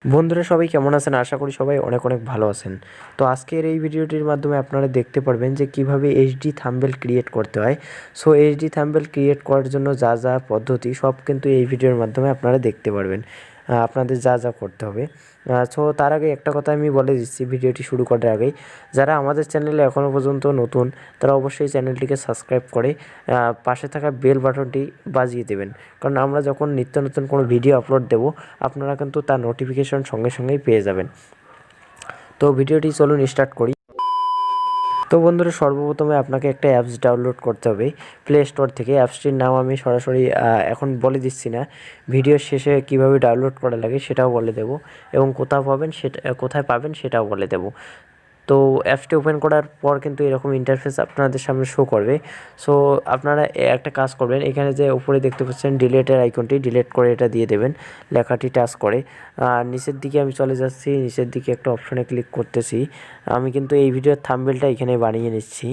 বন্ধুরা সবাই কেমন আছেন? আশা করি সবাই অনেক অনেক ভালো আছেন। তো আজকের এই ভিডিওটির মাধ্যমে আপনারা দেখতে পারবেন যে কিভাবে এইচডি থাম্বনেল ক্রিয়েট করতে হয়। সো এইচডি থাম্বনেল ক্রিয়েট করার জন্য যা যা পদ্ধতি সব কিন্তু এই ভিডিওর মাধ্যমে আপনারা দেখতে পারবেন। আপনাদের যা যা করতে হবে। সো তার আগে একটা কথা আমি বলে দিচ্ছি ভিডিওটি শুরু করার আগেই, যারা আমাদের চ্যানেলে এখনও পর্যন্ত নতুন তারা অবশ্যই চ্যানেলটিকে সাবস্ক্রাইব করে পাশে থাকা বেল বাটনটি বাজিয়ে দেবেন। কারণ আমরা যখন নিত্য নতুন কোনো ভিডিও আপলোড দেব আপনারা কিন্তু তার নোটিফিকেশন সঙ্গে সঙ্গেই পেয়ে যাবেন। তো ভিডিওটি চলুন স্টার্ট করি। তো বন্ধুরা সর্বপ্রথমে আপনাকে একটা অ্যাপস ডাউনলোড করতে হবে প্লে স্টোর থেকে। অ্যাপসটির নাম আমি সরাসরি এখন বলে দিচ্ছি না, ভিডিওর শেষে কিভাবে ডাউনলোড করা লাগে সেটাও বলে দেবো এবং কোথায় পাবেন সেটাও বলে দেবো। তো অ্যাপসটি ওপেন করার পর কিন্তু এরকম ইন্টারফেস আপনাদের সামনে শো করবে। সো আপনারা একটা কাজ করবেন, এখানে যে উপরে দেখতে পাচ্ছেন ডিলেটের আইকনটি, ডিলেট করে এটা দিয়ে দেবেন লেখাটি টাচ করে। আর নিচের দিকে আমি চলে যাচ্ছি, নিচের দিকে একটা অপশনে ক্লিক করতেছি। আমি কিন্তু এই ভিডিওর থাম্বনেলটা এখানে বানিয়ে নিচ্ছি,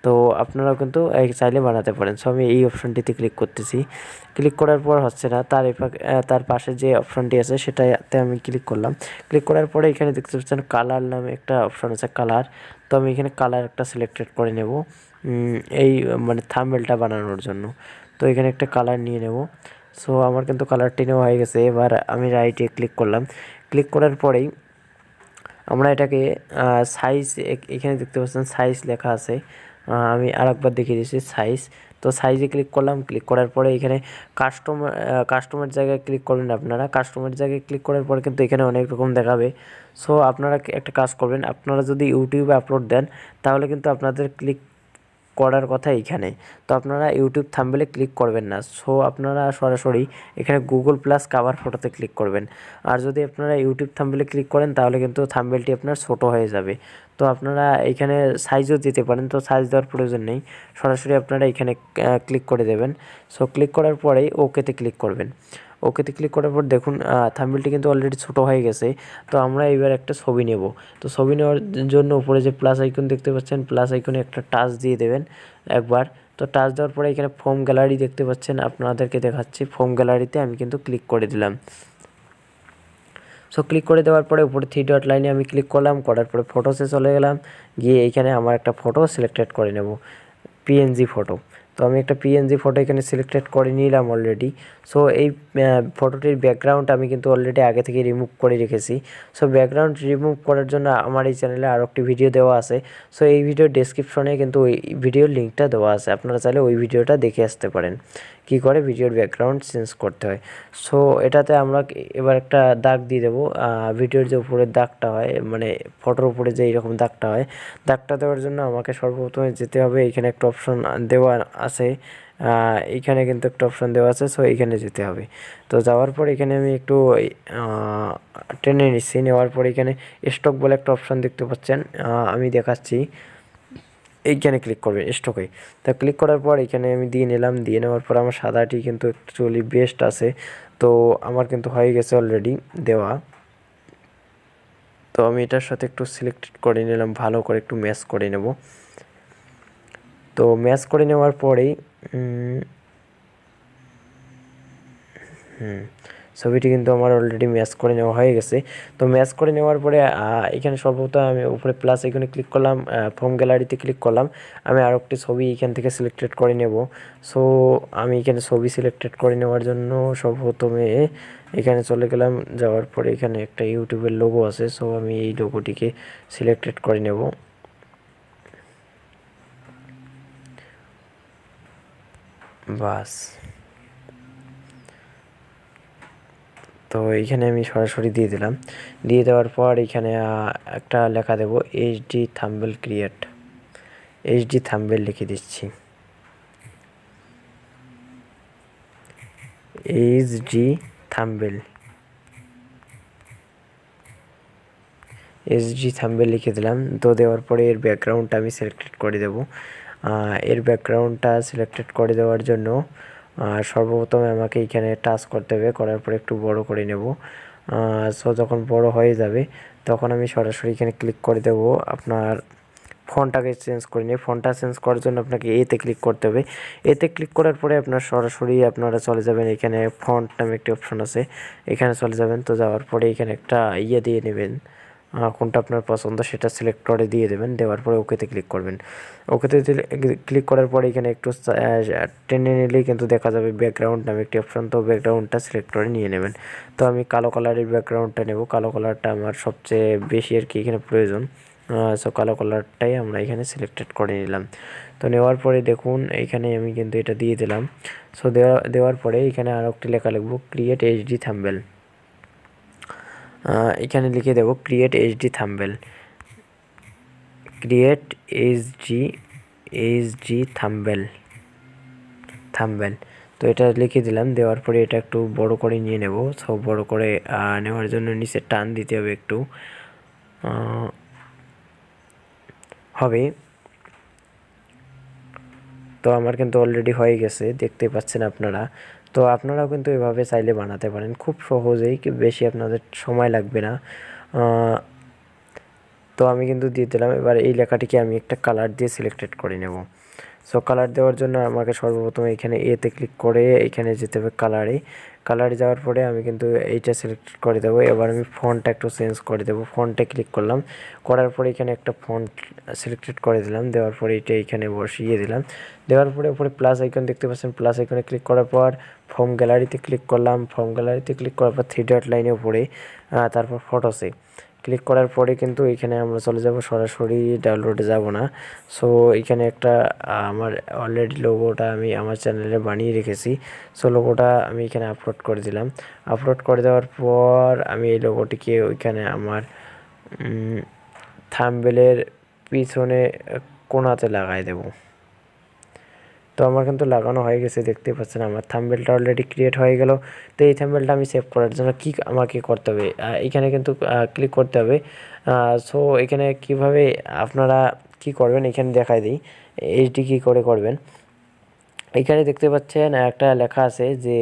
তো আপনারাও কিন্তু চাইলে বানাতে পারেন। সো আমি এই অপশনটিতে ক্লিক করতেছি। ক্লিক করার পর হচ্ছে না, তার পাশে যে অপশনটি আছে সেটাতে আমি ক্লিক করলাম। ক্লিক করার পরে এখানে দেখতে পাচ্ছেন কালার নামে একটা অপশন আছে, কালার। তো আমি এখানে কালার একটা সিলেক্টেড করে নেব এই মানে থাম্বনেলটা বানানোর জন্য। তো এখানে একটা কালার নিয়ে নেব। সো আমার কিন্তু কালারটি নেওয়া হয়ে গেছে। এবার আমি রাইটে ক্লিক করলাম। ক্লিক করার পরেই আমরা এটাকে সাইজ, এখানে দেখতে পাচ্ছেন সাইজ লেখা আছে। আমি আরেকবার দেখিয়ে দিচ্ছি সাইজ। তো সাইজে ক্লিক করলাম। ক্লিক করার পরে এখানে কাস্টমার জায়গায় ক্লিক করবেন। আপনারা কাস্টমার জায়গায় ক্লিক করার পরে কিন্তু এখানে অনেক রকম দেখাবে। সো আপনারা একটা কাজ করবেন, আপনারা যদি ইউটিউবে আপলোড দেন তাহলে কিন্তু আপনাদের ক্লিক করার কথা এইখানে। তো আপনারা ইউটিউব থাম্বনেলে ক্লিক করবেন না। সো আপনারা সরাসরি এখানে গুগল প্লাস কাভার ফটোতে ক্লিক করবেন। আর যদি আপনারা ইউটিউব থাম্বনেলে ক্লিক করেন তাহলে কিন্তু থাম্বনেলটি আপনার ছোট হয়ে যাবে। তো আপনারা এখানে সাইজও দিতে পারেন, তো সাইজ দেওয়ার প্রয়োজন নেই, সরাসরি আপনারা এখানে ক্লিক করে দেবেন। সো ক্লিক করার পরেই ওকেতে ক্লিক করবেন। ওকেতে ক্লিক করার পর দেখুন থাম্বনেলটি কিন্তু অলরেডি ছোটো হয়ে গেছে। তো আমরা এবার একটা ছবি নেব। তো ছবি নেওয়ার জন্য উপরে যে প্লাস আইকন দেখতে পাচ্ছেন, প্লাস আইকনে একটা টাচ দিয়ে দেবেন একবার। তো টাচ দেওয়ার পরে এখানে ফোম গ্যালারি দেখতে পাচ্ছেন, আপনাদেরকে দেখাচ্ছি। ফোম গ্যালারিতে আমি কিন্তু ক্লিক করে দিলাম। সো ক্লিক করে দেওয়ার পরে উপরে 3 ডট লাইনে আমি ক্লিক করলাম, করার পরে ফটোসে চলে গেলাম। গিয়ে এইখানে আমার একটা ফটো সিলেক্টেড করে নেব, পিএনজি ফটো। তো আমি একটা পিএনজি ফটো এখানে সিলেক্টেড করে নিলাম অলরেডি। সো এই ফটোটির ব্যাকগ্রাউন্ড আমি কিন্তু অলরেডি আগে থেকে রিমুভ করে রেখেছি। সো ব্যাকগ্রাউন্ড রিমুভ করার জন্য আমার এই চ্যানেলে আরও একটি ভিডিও দেওয়া আছে। সো এই ভিডিওর ডেসক্রিপশনে কিন্তু ওই ভিডিওর লিঙ্কটা দেওয়া আছে, আপনারা চাইলে ওই ভিডিওটা দেখে আসতে পারেন কী করে ভিডিওর ব্যাকগ্রাউন্ড চেঞ্জ করতে হয়। সো এটাতে আমরা এবার একটা দাগ দিয়ে দেবো, ভিডিওর যে উপরের দাগটা হয়, মানে ফটোর উপরে যে এইরকম দাগটা হয়, দাগটা দেওয়ার জন্য আমাকে সর্বপ্রথমে যেতে হবে। এখানে একটা অপশন দেওয়া আছে, এইখানে কিন্তু একটা অপশন দেওয়া আছে। সো এইখানে যেতে হবে। তো যাওয়ার পর এখানে আমি একটু টেনে নিচ্ছি। নেওয়ার পর এখানে স্টক বলে একটা অপশন দেখতে পাচ্ছেন, আমি দেখাচ্ছি। এইখানে ক্লিক করবেন স্টকে। তা ক্লিক করার পর এখানে আমি দিয়ে নিলাম। দিয়ে নেওয়ার পর আমার সাদাটি কিন্তু অ্যাকচুয়ালি বেস্ট আছে। তো আমার কিন্তু হয়ে গেছে অলরেডি দেওয়া। তো আমি এটার সাথে একটু সিলেক্টেড করে নিলাম, ভালো করে একটু ম্যাচ করে নেব। তো ম্যাচ করে নেওয়ার পরেই ছবিটি কিন্তু আমার অলরেডি ম্যাচ করে নেওয়া হয়ে গেছে। তো ম্যাচ করে নেওয়ার পরে এখানে সর্বপ্রথম আমি উপরে প্লাস এখানে ক্লিক করলাম, ফর্ম গ্যালারিতে ক্লিক করলাম। আমি আরও একটি ছবি এখান থেকে সিলেক্টেড করে নেব। সো আমি এখানে ছবি সিলেক্টেড করে নেওয়ার জন্য সর্বপ্রথমে এখানে চলে গেলাম। যাওয়ার পরে এখানে একটা ইউটিউবের লোগো আছে। সো আমি এই লোগোটিকে সিলেক্টেড করে নেব। বাস। তো এইখানে আমি সরাসরি দিয়ে দিলাম। দিয়ে দেওয়ার পর এখানে একটা লেখা দেব, HD thumbnail create. HD thumbnail লিখে দিচ্ছি, এইচডি থাম্বনেল। এইচডি থাম্বনেল লিখে দিলাম। তো দেওয়ার পরে এর ব্যাকগ্রাউন্ডটা আমি সিলেক্টেড করে দেব। এর ব্যাকগ্রাউন্ডটা সিলেক্টেড করে দেওয়ার জন্য সর্বপ্রথমে আমাকে এখানে টাচ করতে হবে, করার পরে একটু বড় করে নেব। সো যখন বড় হয়ে যাবে তখন আমি সরাসরি এখানে ক্লিক করে দেব আপনার ফন্টটাকে চেঞ্জ করে নিই। ফন্টটা চেঞ্জ করার জন্য আপনাকে এতে ক্লিক করতে হবে। এতে ক্লিক করার পরে আপনার সরাসরি আপনারা চলে যাবেন, এখানে ফন্ট নামে একটি অপশন আছে, এখানে চলে যাবেন। তো যাওয়ার পরে এখানে একটা দিয়ে নেবেন, কোনটা আপনার পছন্দ সেটা সিলেক্ট করে দিয়ে দেবেন। দেওয়ার পরে ওকেতে ক্লিক করবেন। ওকেতে ক্লিক করার পরে এখানে একটু টেনে নিলেই কিন্তু দেখা যাবে ব্যাকগ্রাউন্ড নামে একটি অপশন। তো ব্যাকগ্রাউন্ডটা সিলেক্ট করে নিয়ে নেবেন। তো আমি কালো কালারের ব্যাকগ্রাউন্ডটা নেব, কালো কালারটা আমার সবচেয়ে বেশি আর কি এখানে প্রয়োজন। সো কালো কালারটাই আমরা এখানে সিলেক্টেড করে নিলাম। তো নেওয়ার পরে দেখুন এইখানে আমি কিন্তু এটা দিয়ে দিলাম। সো দেওয়ার পরে এখানে আরও একটি লেখা লিখব, ক্রিয়েট এইচডি থাম্বনেল। এখানে লিখে দেব create HD thumbnail, create HD thumbnail. তো এটা লিখে দিলাম। দেওয়ার পরে এটা একটু বড় করে নিয়ে নেব। সো বড় করে নেওয়ার জন্য নিচে টান দিতে হবে একটু, হবে। তো আমার কিন্তু অলরেডি হয়ে গেছে, দেখতে পাচ্ছেন আপনারা। তো আপনারাও কিন্তু এভাবে চাইলে বানাতে পারেন খুব সহজেই, বেশি আপনাদের সময় লাগবে না। তো আমি কিন্তু দিয়ে দিলাম। এবার এই লেখাটিকে আমি একটা কালার দিয়ে সিলেক্টেড করে নেব। সো কালার দেওয়ার জন্য আমাকে সর্বপ্রথম এখানে এতে ক্লিক করে এখানে যেতে হবে কালারে যাওয়ার পরে আমি কিন্তু এইটা সিলেক্ট করে দেবো। এবার আমি ফন্টটা একটু চেঞ্জ করে দেবো। ফন্টে ক্লিক করলাম, করার পরে এখানে একটা ফন্ট সিলেক্টেড করে দিলাম। দেওয়ার পরে এটা এখানে বসিয়ে দিলাম। দেওয়ার পরে উপরে প্লাস আইকন দেখতে পাচ্ছেন, প্লাস আইকনে ক্লিক করার পর ফর্ম গ্যালারিতে ক্লিক করলাম। ফর্ম গ্যালারিতে ক্লিক করার পর 3 ডট লাইনে উপরে তারপর ফটোসে ক্লিক করার পরে কিন্তু এখানে আমরা চলে যাব, সরাসরি ডাউনলোডে যাব না। সো এখানে একটা আমার অলরেডি লোগোটা আমি আমার চ্যানেলে বানিয়ে রেখেছি। সো লোগোটা আমি এখানে আপলোড করে দিলাম। আপলোড করে দেওয়ার পর আমি এই লোগোটিকে ওইখানে আমার থাম্বনেলের পিছনে কোণাতে লাগাই দেব। তো আমার কিন্তু লাগানো হয়ে গেছে, দেখতে পাচ্ছেন আমার থাম্বনেলটা অলরেডি ক্রিয়েট হয়ে গেল। তো এই থাম্বনেলটা আমি সেভ করার জন্য কি আমাকে করতে হবে, এখানে কিন্তু ক্লিক করতে হবে। সো এখানে কিভাবে আপনারা কি করবেন এখানে দেখাই দিই, এইচডি কী করে করবেন। এইখানে দেখতে পাচ্ছেন একটা লেখা আছে যে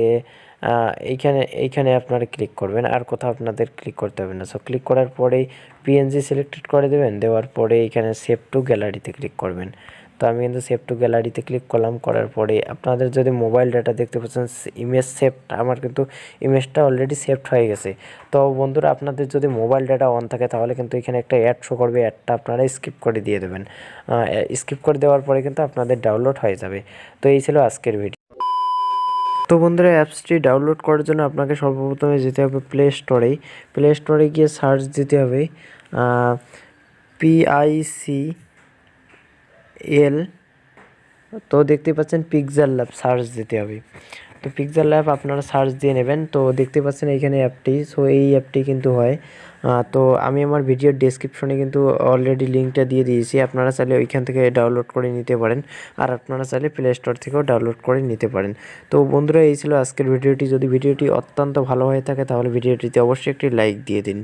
এইখানে আপনারা ক্লিক করবেন, আর কোথাও আপনাদের ক্লিক করতে হবে না। সো ক্লিক করার পরেই পিএনজি সিলেক্টেড করে দেবেন। দেওয়ার পরে এখানে সেভ টু গ্যালারিতে ক্লিক করবেন। তো আমি কিন্তু সেভ টু গ্যালারিতে ক্লিক করলাম। করার পরে আপনাদের যদি মোবাইল ডাটা দেখতে পাচ্ছেন ইমেজ সেভড, আমার কিন্তু ইমেজটা অলরেডি সেভড হয়ে গেছে। তো বন্ধুরা আপনাদের যদি মোবাইল ডাটা অন থাকে তাহলে কিন্তু এখানে একটা অ্যাড শো করবে, অ্যাডটা আপনারা স্কিপ করে দিয়ে দেবেন। স্কিপ করে দেওয়ার পরে কিন্তু আপনাদের ডাউনলোড হয়ে যাবে। তো এই ছিল আজকের ভিডিও। তো বন্ধুরা অ্যাপসটি ডাউনলোড করার জন্য আপনাকে সর্বপ্রথমে যেতে হবে প্লে স্টোরে গিয়ে সার্চ দিতে হবে PIXL। তো দেখতে পাচ্ছেন পিক্সেল ল্যাব সার্চ দিতে হবে। তো পিক্সেল ল্যাব আপনারা সার্চ দিয়ে নেবেন। তো দেখতে পাচ্ছেন এইখানে অ্যাপটি, সো এই অ্যাপটি কিন্তু হয়। তো আমি আমার ভিডিওর ডেসক্রিপশনে কিন্তু অলরেডি লিঙ্কটা দিয়ে দিয়েছি, আপনারা চাইলে ওইখান থেকে ডাউনলোড করে নিতে পারেন, আর আপনারা চাইলে প্লে স্টোর থেকেও ডাউনলোড করে নিতে পারেন। তো বন্ধুরা এই ছিল আজকের ভিডিওটি। যদি ভিডিওটি অত্যন্ত ভালো হয়ে থাকে তাহলে ভিডিওটিতে অবশ্যই একটি লাইক দিয়ে দিন।